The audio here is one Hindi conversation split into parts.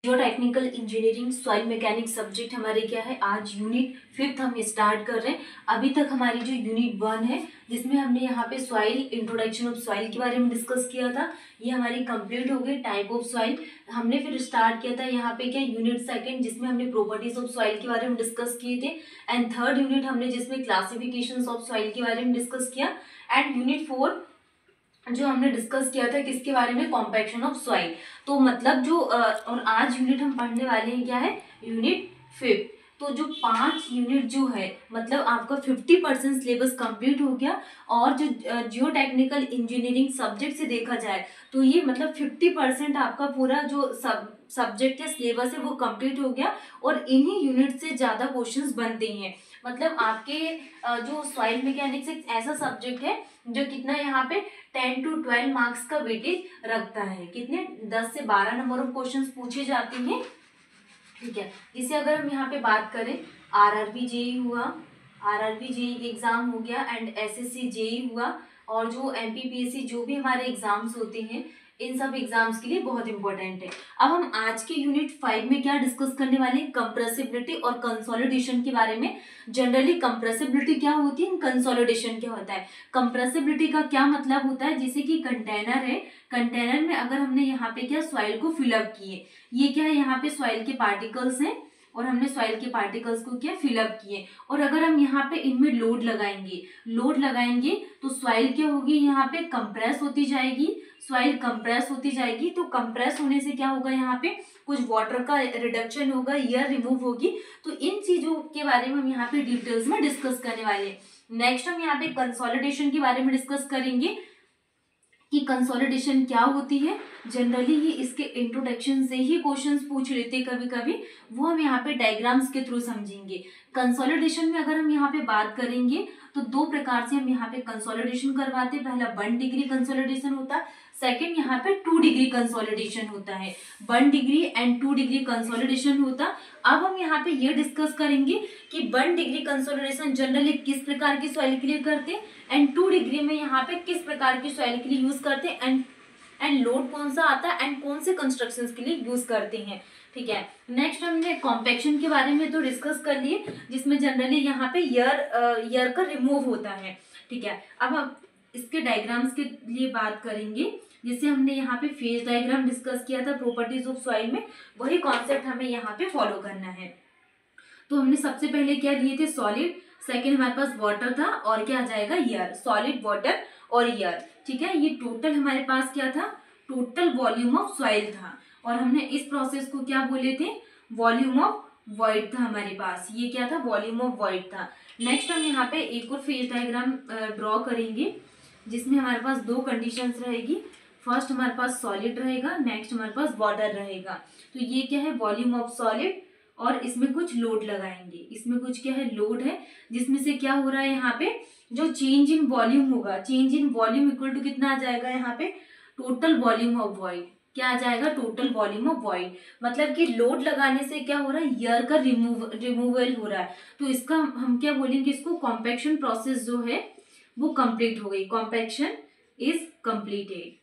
जियो technical engineering soil mechanics subject हमारे क्या है, आज यूनिट 5 हम स्टार्ट कर रहे हैं। अभी तक हमारी जो यूनिट 1 है जिसमें हमने यहाँ पे सॉइल इंट्रोडक्शन ऑफ सॉइल के बारे में डिस्कस किया था, ये हमारी कंप्लीट हो गई। टाइप ऑफ सॉइल हमने फिर स्टार्ट किया था यहाँ पे क्या यूनिट 2 जिसमें हमने प्रॉपर्टीज ऑफ सॉइल के बारे में डिस्कस किए थे। एंड थर्ड यूनिट हमने जिसमें क्लासिफिकेशन ऑफ सॉइल के बारे में डिस्कस किया। एंड यूनिट 4 जो हमने डिस्कस किया था किसके बारे में, कॉम्पैक्शन ऑफ सॉइल। तो मतलब जो और आज यूनिट हम पढ़ने वाले हैं क्या है, यूनिट 5। तो जो 5 यूनिट जो है मतलब आपका 50% सिलेबस कंप्लीट हो गया। और जो जियो टेक्निकल इंजीनियरिंग सब्जेक्ट से देखा जाए तो ये मतलब 50% आपका पूरा जो सब्जेक्ट या सिलेबस है वो कंप्लीट हो गया। और इन्हीं यूनिट से ज़्यादा क्वेश्चंस बनते हैं। मतलब आपके जो सॉइल मैकेनिक्स एक ऐसा सब्जेक्ट है जो कितना यहाँ पे 10 to 12 मार्क्स का वेटेज रखता है। कितने 10 से 12 नंबर ऑफ क्वेश्चंस पूछे जाते हैं, ठीक है। जिसे अगर हम यहाँ पे बात करें, आरआरबी जेई हुआ, आरआरबी जेई एग्जाम हो गया, एंड एसएससी जेई हुआ, और जो एमपीपीएससी जो भी हमारे एग्जाम्स होते हैं इन सब एग्जाम्स के लिए बहुत इंपॉर्टेंट है। अब हम आज के यूनिट 5 में क्या डिस्कस करने वाले हैं, कंप्रेसिबिलिटी और कंसोलिडेशन के बारे में। जनरली कंप्रेसिबिलिटी क्या होती है, कंसोलिडेशन क्या होता है। कंप्रेसिबिलिटी का क्या मतलब होता है, जैसे कि कंटेनर है, कंटेनर में अगर हमने यहाँ पे क्या सॉइल को फिलअप किए, ये क्या है यहाँ पे सॉइल के पार्टिकल्स हैं और हमने सॉइल के पार्टिकल्स को क्या फिलअप किए। और अगर हम यहाँ पे इनमें लोड लगाएंगे तो सॉइल क्या होगी, यहाँ पे कंप्रेस होती जाएगी, सॉइल कंप्रेस होती जाएगी। तो कंप्रेस होने से क्या होगा, यहाँ पे कुछ वाटर का रिडक्शन होगा, एयर रिमूव होगी। तो इन चीजों के बारे में हम यहाँ पे डिटेल्स में डिस्कस करने वाले हैं। नेक्स्ट हम यहाँ पे कंसोलिडेशन के बारे में डिस्कस करेंगे कि कंसोलिडेशन क्या होती है। जनरली ये इसके इंट्रोडक्शन से ही क्वेश्चंस पूछ लेते कभी कभी, वो हम यहाँ पे डायग्राम्स के थ्रू समझेंगे। कंसोलिडेशन में अगर हम यहाँ पे बात करेंगे तो दो प्रकार से हम यहाँ पे कंसोलिडेशन करवाते हैं। पहला 1 डिग्री कंसोलिडेशन होता है, सेकेंड यहाँ पे 2 डिग्री कंसोलिडेशन होता है। 1 डिग्री एंड 2 डिग्री कंसोलिडेशन होता। अब हम यहाँ पे ये डिस्कस करेंगे कि 1 डिग्री कंसोलिडेशन जनरली किस प्रकार की सॉइल के लिए करते हैं, एंड 2 डिग्री में यहाँ पे किस प्रकार की सॉइल के लिए यूज करते हैं, एंड लोड कौन सा आता है एंड कौन से कंस्ट्रक्शंस के लिए यूज करते हैं, ठीक है। नेक्स्ट हमने कॉम्पैक्शन के बारे में तो डिस्कस कर लिए, जिसमें जनरली यहाँ पे एयर का रिमूव होता है, ठीक है। अब हम इसके डायग्राम्स के लिए बात करेंगे, जिसे हमने यहाँ पे फेज डायग्राम डिस्कस किया था प्रॉपर्टीज ऑफ सॉइल में, वही कॉन्सेप्ट हमें यहाँ पे फॉलो करना है। तो हमने सबसे पहले क्या लिए थे, सॉलिड, सेकेंड हमारे पास वाटर था, और क्या आ जाएगा एयर, सॉलिड वाटर और एयर, ठीक है। ये टोटल हमारे पास क्या था, टोटल वॉल्यूम ऑफ सॉइल था। और हमने इस प्रोसेस को क्या बोले थे, वॉल्यूम ऑफ वॉइड था हमारे पास, ये क्या था, वॉल्यूम ऑफ वॉइड था। नेक्स्ट हम यहाँ पे एक और फेज डायग्राम ड्रॉ करेंगे, जिसमें हमारे पास दो कंडीशंस रहेगी। फर्स्ट हमारे पास सॉलिड रहेगा, नेक्स्ट हमारे पास वाटर रहेगा। तो ये क्या है, वॉल्यूम ऑफ सॉलिड, और इसमें कुछ लोड लगाएंगे, इसमें कुछ क्या है, लोड है, जिसमें से क्या हो रहा है, यहाँ पे जो चेंज इन वॉल्यूम होगा, change in volume equal to कितना आ जाएगा, यहाँ पे टोटल वॉल्यूम ऑफ वॉइड, क्या आ जाएगा, टोटल वॉल्यूम ऑफ वॉइड। मतलब कि लोड लगाने से क्या हो रहा है, एयर का रिमूवल हो रहा है। तो इसका हम क्या बोलेंगे, इसको कॉम्पैक्शन प्रोसेस जो है वो कंप्लीट हो गई, compaction is completed.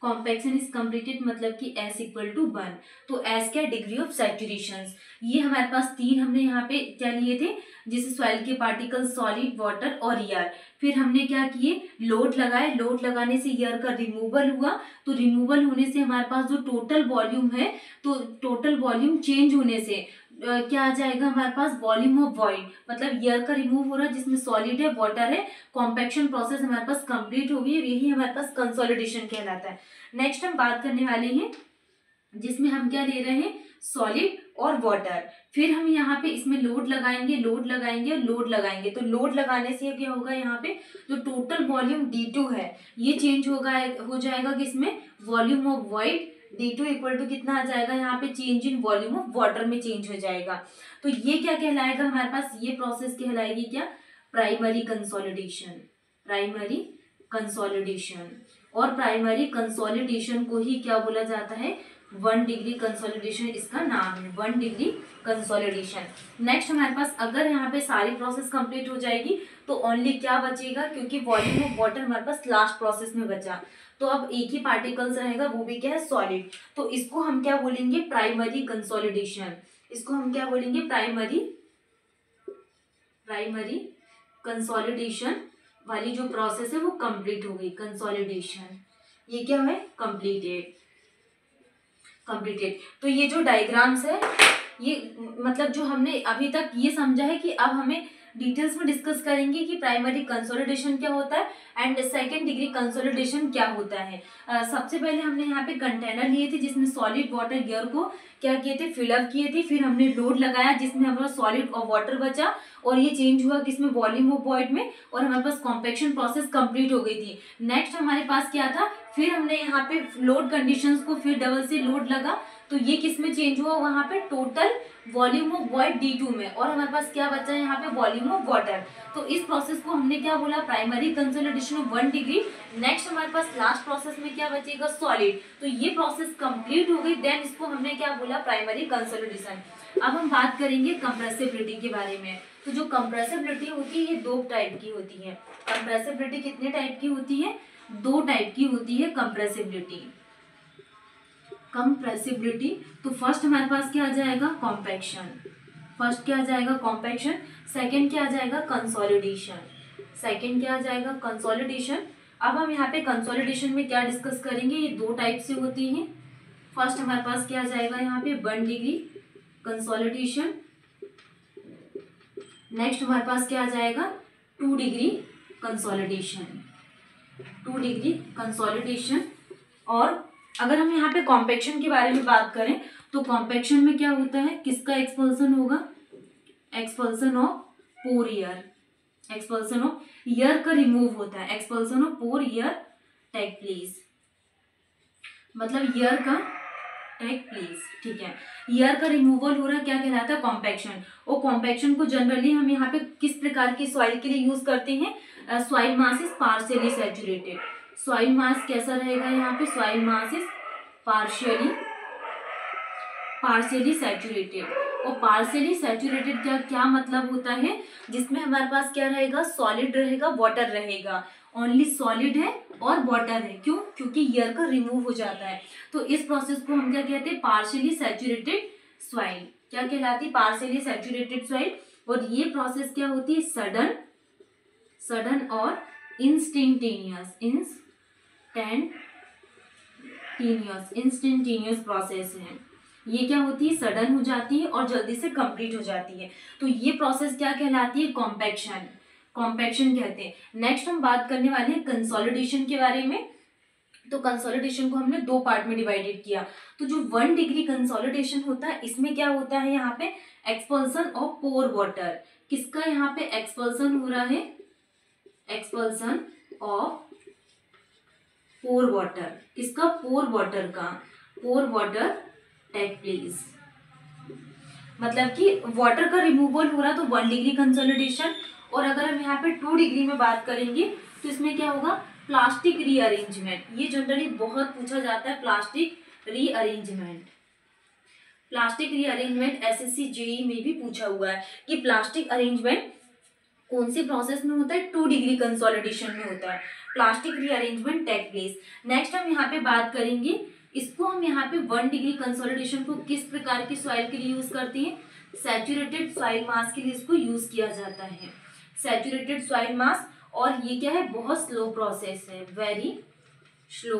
Compaction is completed मतलब कि S इक्वल टू 1। तो S क्या, डिग्री ऑफ सैचुरेशन। ये हमारे पास तीन हमने यहाँ पे क्या लिए थे, जिसे सॉइल के पार्टिकल, सॉलिड, वाटर और एयर। फिर हमने क्या किए, लोड लगाए, लोड लगाने से एयर का रिमूवल हुआ। तो रिमूवल होने से हमारे पास जो टोटल वॉल्यूम है, तो टोटल वॉल्यूम चेंज होने से क्या आ जाएगा हमारे पास, वॉल्यूम ऑफ वॉइड। मतलब एयर का रिमूव हो रहा है, जिसमें सॉलिड है, वाटर है, कॉम्पैक्शन प्रोसेस हमारे पास कंप्लीट हो गई है, यही हमारे पास कंसोलिडेशन कहलाता है। नेक्स्ट हम बात करने वाले हैं जिसमें हम क्या ले रहे हैं, सॉलिड और वाटर। फिर हम यहाँ पे इसमें लोड लगाएंगे, लोड लगाएंगे और लोड लगाएंगे। तो लोड लगाने से क्या होगा, यहाँ पे जो टोटल वॉल्यूम D2 है ये चेंज हो जाएगा किसमें, volume of void. D2 equal to कितना आ जाएगा, यहाँ पे change in volume of water में चेंज हो जाएगा। तो ये क्या कहलाएगा हमारे पास, ये प्रोसेस कहलाएगी क्या, प्राइमरी कंसोलिडेशन, प्राइमरी कंसोलिडेशन। और प्राइमरी कंसोलिडेशन को ही क्या बोला जाता है, 1 डिग्री कंसोलिडेशन इसका नाम है, 1 डिग्री कंसोलिडेशन। नेक्स्ट हमारे पास अगर यहाँ पे सारी प्रोसेस कंप्लीट हो जाएगी तो ओनली क्या बचेगा, क्योंकि वॉल्यूम ऑफ वाटर हमारे पास लास्ट प्रोसेस में बचा, तो अब एक ही पार्टिकल्स रहेगा, वो भी क्या है, सॉलिड। तो इसको हम क्या बोलेंगे, प्राइमरी कंसोलिडेशन। इसको हम क्या बोलेंगे, प्राइमरी कंसोलिडेशन वाली जो प्रोसेस है वो कंप्लीट हो गई, कंसोलिडेशन, ये क्या है, कंप्लीटेड। तो ये जो डायग्राम्स है, ये मतलब जो हमने अभी तक ये समझा है कि अब हमें डिटेल्स में डिस्कस करेंगे कि प्राइमरी कंसोलिडेशन क्या होता है एंड सेकेंड डिग्री कंसोलिडेशन क्या होता है। सबसे पहले हमने यहाँ पे कंटेनर लिए थे जिसमें सॉलिड वाटर गियर को क्या किए थे, फिलअप किए थे, फिर हमने लोड लगाया जिसमें हमारे पास सॉलिड और वाटर बचा और ये चेंज हुआ किसमें, वॉल्यूम ऑफ वॉइड में, और हमारे पास कॉम्पैक्शन प्रोसेस कंप्लीट हो गई थी। नेक्स्ट हमारे पास क्या था, फिर हमने यहाँ पे लोड कंडीशंस को फिर डबल से लोड लगा, तो ये किस में चेंज हुआ, वहां पे total volume of void D2 में, और हमारे पास क्या बचा है यहाँ पे, वॉल्यूम ऑफ वाटर। तो इस प्रोसेस को हमने क्या बोला, primary consolidation of 1 degree. Next हमारे पास लास्ट प्रोसेस में क्या बचेगा, सॉलिड। तो ये प्रोसेस कंप्लीट हो गई, देन इसको हमने क्या बोला, प्राइमरी कंसोलिडेशन। अब हम बात करेंगे कंप्रेसिबिलिटी के बारे में। तो जो कंप्रेसिबिलिटी होती है ये 2 टाइप की होती है। कंप्रेसिबिलिटी कितने टाइप की होती है, 2 टाइप की होती है कंप्रेसिबिलिटी। तो फर्स्ट हमारे पास क्या आ जाएगा, कॉम्पैक्शन। फर्स्ट क्या आ जाएगा, कॉम्पैक्शन। सेकंड क्या आ जाएगा, कंसोलिडेशन। अब हम यहाँ पे कंसोलिडेशन में क्या डिस्कस करेंगे, ये 2 टाइप से होती हैं। फर्स्ट हमारे पास क्या आ जाएगा यहाँ पे, 1 डिग्री कंसोलिडेशन। नेक्स्ट हमारे पास क्या आ जाएगा, 2 डिग्री कंसोलिडेशन। और अगर हम यहाँ पे कॉम्पैक्शन के बारे में बात करें तो कॉम्पैक्शन में क्या होता है, किसका एक्सपल्सन होगा, expulsion of pore air. Expulsion of air का रिमूव होता है, expulsion of pore air take place, मतलब एयर का टेक प्लेस, ठीक है। एयर का रिमूवल हो रहा है, क्या कहलाता है, कॉम्पैक्शन। और कॉम्पैक्शन को जनरली हम यहाँ पे किस प्रकार की सॉइल के लिए यूज करते हैं, soil mass is partially saturated. Soil मास कैसा रहेगा यहाँ पे, soil mass is partially saturated. और पार्शियली सैचुरेटेड का क्या मतलब होता है, जिसमें हमारे पास क्या रहेगा, सॉलिड रहेगा, वाटर रहेगा, ओनली सॉलिड है और वाटर है। क्यों, क्योंकि एयर का रिमूव हो जाता है। तो इस प्रोसेस को हम क्या कहते हैं, पार्शियली सैचुरेटेड सॉइल। क्या कहलाती है, पार्शियली सैचुरेटेड सॉइल। और ये प्रोसेस क्या होती है, सडन और इंस्टेंटेनियस प्रोसेस है। ये क्या होती है, सडन हो जाती है और जल्दी से कंप्लीट हो जाती है। तो ये प्रोसेस क्या कहलाती है, कॉम्पैक्शन कहते हैं। नेक्स्ट हम बात करने वाले हैं कंसोलिडेशन के बारे में। तो कंसोलिडेशन को हमने 2 पार्ट में डिवाइडेड किया। तो जो 1 डिग्री कंसोलिडेशन होता है, इसमें क्या होता है, यहाँ पे एक्सपल्सन ऑफ पोर वाटर। किसका यहाँ पे एक्सपल्सन हो रहा है, एक्सपल्सन ऑफ पोर वाटर। किसका, पोर वाटर का, पोर वाटर टेक प्लेस, मतलब कि वाटर का रिमूवल हो रहा, तो 1 डिग्री कंसोलिडेशन। और अगर हम यहाँ पे 2 डिग्री में बात करेंगे तो इसमें क्या होगा, प्लास्टिक रीअरेंजमेंट। ये जनरली बहुत पूछा जाता है, प्लास्टिक रीअरेंजमेंट एसएससी जेईई में भी पूछा हुआ है कि प्लास्टिक अरेंजमेंट कौन सी प्रोसेस में होता है, 2 डिग्री कंसोलिडेशन में होता है, plastic rearrangement take place. Next हम यहाँ पे बात करेंगे, इसको हम यहाँ पे 1 डिग्री कंसोलिडेशन को किस प्रकार की सॉइल के लिए यूज करते हैं, सैचुरेटेड सॉइल मास के लिए इसको यूज किया जाता है, सैचुरेटेड सॉइल मास। और ये क्या है, बहुत स्लो प्रोसेस है, वेरी स्लो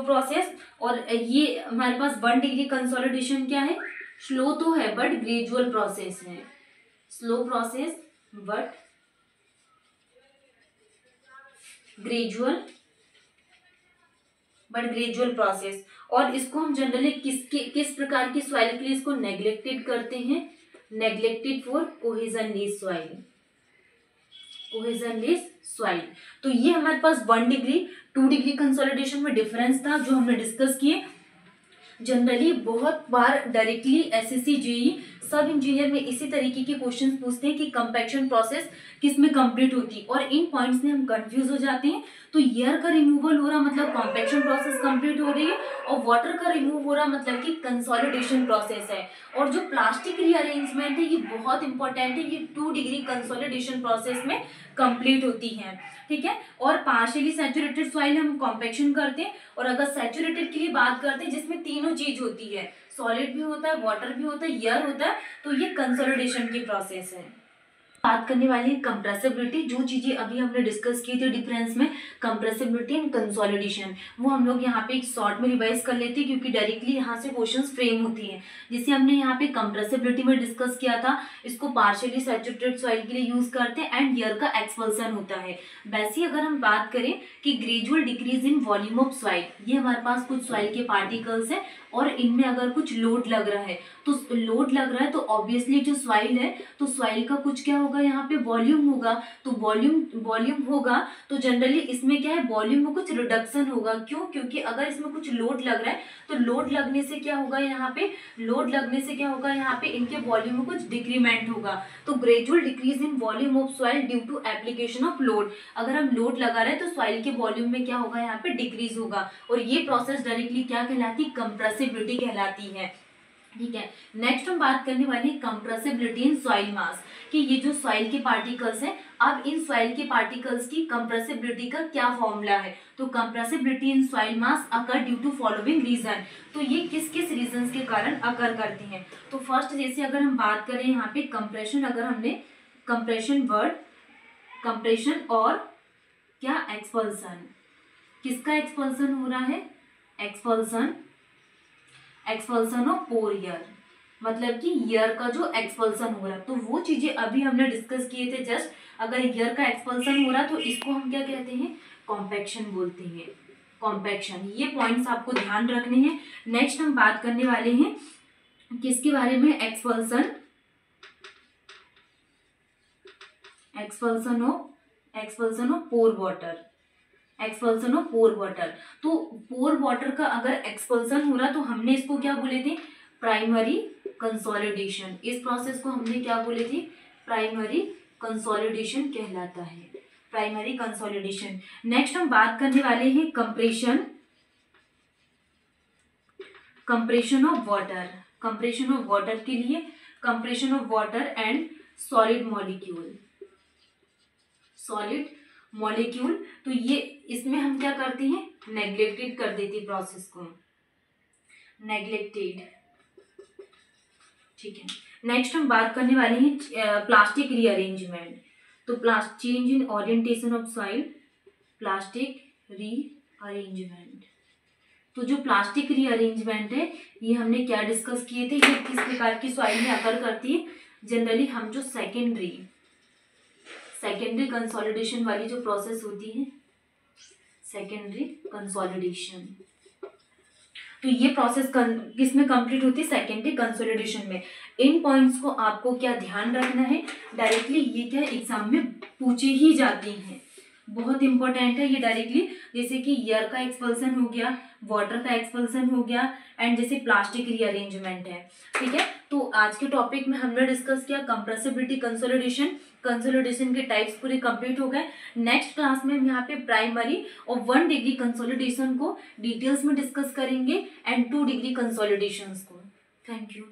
प्रोसेस। और ये हमारे पास 1 डिग्री कंसोलिडेशन क्या है, स्लो तो है बट ग्रेजुअल प्रोसेस है, slow process but gradual process. और इसको हम जनरली किस प्रकार की सॉइल के लिए इसको नेग्लेक्टेड करते हैं, नेग्लेक्टेड फॉर कोहेजनलेस सॉइल। तो ये हमारे पास 1 डिग्री 2 डिग्री कंसोलिडेशन में डिफरेंस था जो हमने डिस्कस किए। जनरली बहुत बार डायरेक्टली एसएससी जेईई सब इंजीनियर में इसी तरीके के क्वेश्चंस पूछते हैं कि कंपैक्शन प्रोसेस किस में कंप्लीट होती है, और इन पॉइंट्स में हम कंफ्यूज हो जाते हैं। तो एयर का रिमूवल हो रहा मतलब कंपैक्शन प्रोसेस कंप्लीट हो रही है, और वाटर का रिमूव हो रहा मतलब कि कंसोलिडेशन प्रोसेस है। और जो प्लास्टिक रीअरेंजमेंट है ये बहुत इंपॉर्टेंट है, ये 2 डिग्री कंसोलिडेशन प्रोसेस में कंप्लीट होती है, ठीक है। और पार्शियली सैचुरेटेड सॉइल हम कॉम्पैक्शन करते हैं, और अगर सैचुरेटेड की बात करते हैं जिसमें तीनों चीज होती है, सॉलिड भी होता है, वाटर भी होता है, एयर होता है, तो ये कंसोलिडेशन की प्रोसेस है। बात करने वाली है कंप्रेसिबिलिटी। जो चीजें अभी हमने डिस्कस की थी डिफरेंस में, कंप्रेसिबिलिटी एंड कंसोलिडेशन, वो हम लोग यहाँ पे एक शॉर्ट में रिवाइज कर लेते हैं क्योंकि डायरेक्टली यहाँ से क्वेश्चंस फ्रेम होती हैं। जिसे हमने यहाँ पे कंप्रेसिबिलिटी में डिस्कस किया था, इसको पार्शियली सैचुरेटेड सॉइल के लिए यूज करते हैं एंड एयर का एक्सपल्सन होता है। वैसे अगर हम बात करें कि gradual decrease in volume of soil, ये हमारे पास कुछ सॉइल के पार्टिकल्स है और इनमें अगर कुछ लोड लग रहा है, तो लोड लग रहा है तो ऑब्वियसली जो सॉइल है, तो सॉइल का कुछ क्या होगा, यहाँ पे वॉल्यूम होगा। तो वॉल्यूम होगा तो जनरली इसमें क्या है, वॉल्यूम में कुछ रिडक्शन होगा। क्यों? क्योंकि अगर इसमें कुछ लोड लग रहा है तो लोड लगने से क्या होगा, यहाँ पे इनके वॉल्यूम में कुछ डिक्रीमेंट होगा। तो gradual decrease in volume of soil due to application of load, अगर हम लोड लगा रहे हैं तो सॉइल के वॉल्यूम में क्या होगा, यहाँ पे डिक्रीज होगा, और ये प्रोसेस डायरेक्टली क्या कहलाती है, कंप्रेसिबिलिटी कहलाती है, ठीक है। नेक्स्ट हम बात करने वाली है कंप्रेसिबिलिटी इन सॉइल मास, कि ये जो सॉइल के पार्टिकल्स हैं, अब इन सॉइल के पार्टिकल्स की कंप्रेसिबिलिटी का क्या फॉर्मूला है। तो compressibility in soil mass occur due to following reason, तो ये किस किस रीजंस के कारण अकर करती हैं। तो फर्स्ट जैसे अगर हम बात करें यहाँ पे कंप्रेशन, अगर हमने कंप्रेशन वर्ड, कंप्रेशन और क्या एक्सपल्सन, किसका एक्सपल्सन हो रहा है, एक्सपल्सन ऑफ पोर एयर, मतलब कि एयर का जो एक्सपल्सन हो रहा है। तो वो चीजें अभी हमने डिस्कस किए थे जस्ट, अगर एयर का एक्सपल्सन हो रहा है तो इसको हम क्या कहते हैं, कॉम्पैक्शन बोलते हैं, कॉम्पैक्शन। ये पॉइंट्स आपको ध्यान रखने हैं। नेक्स्ट हम बात करने वाले हैं किसके बारे में, expulsion of pour water, expulsion of pour water. तो पोर वाटर का अगर एक्सपल्सन हो रहा तो हमने इसको क्या बोले थे, प्राइमरी कंसोलिडेशन। इस प्रोसेस को हमने क्या बोले थे, प्राइमरी कंसोलिडेशन कहलाता है, प्राइमरी कंसोलिडेशन। नेक्स्ट हम बात करने वाले हैं compression of water, compression of water के लिए, compression of water and solid molecule. तो ये इसमें हम क्या करते हैं, नेग्लेक्टेड कर देते प्रोसेस को, नेग्लेक्टेड, ठीक है। नेक्स्ट हम बात करने वाले हैं प्लास्टिक रीअरेंजमेंट। तो change in orientation of soil, plastic rearrangement. तो जो प्लास्टिक रीअरेंजमेंट है ये हमने क्या डिस्कस किए थे, ये किस प्रकार की सॉइल में अकर करती है, जनरली हम जो सेकेंडरी कंसोलिडेशन वाली जो प्रोसेस होती है, सेकेंडरी कंसोलिडेशन, तो ये प्रोसेस किसमें कंप्लीट होती है, सेकेंडरी कंसोलिडेशन में। इन पॉइंट्स को आपको क्या ध्यान रखना है, डायरेक्टली ये क्या एग्जाम में पूछे ही जाती हैं, बहुत इंपॉर्टेंट है ये डायरेक्टली। जैसे कि एयर का एक्सपल्सन हो गया, वाटर का एक्सपल्सन हो गया, एंड जैसे प्लास्टिक रीअरेंजमेंट है, ठीक है। तो आज के टॉपिक में हमने डिस्कस किया कंप्रेसिबिलिटी, कंसोलिडेशन के टाइप्स पूरे कंप्लीट हो गए। नेक्स्ट क्लास में हम यहाँ पे प्राइमरी और 1 डिग्री कंसोलिडेशन को डिटेल्स में डिस्कस करेंगे एंड 2 डिग्री कंसोलिडेशन को। Thank you.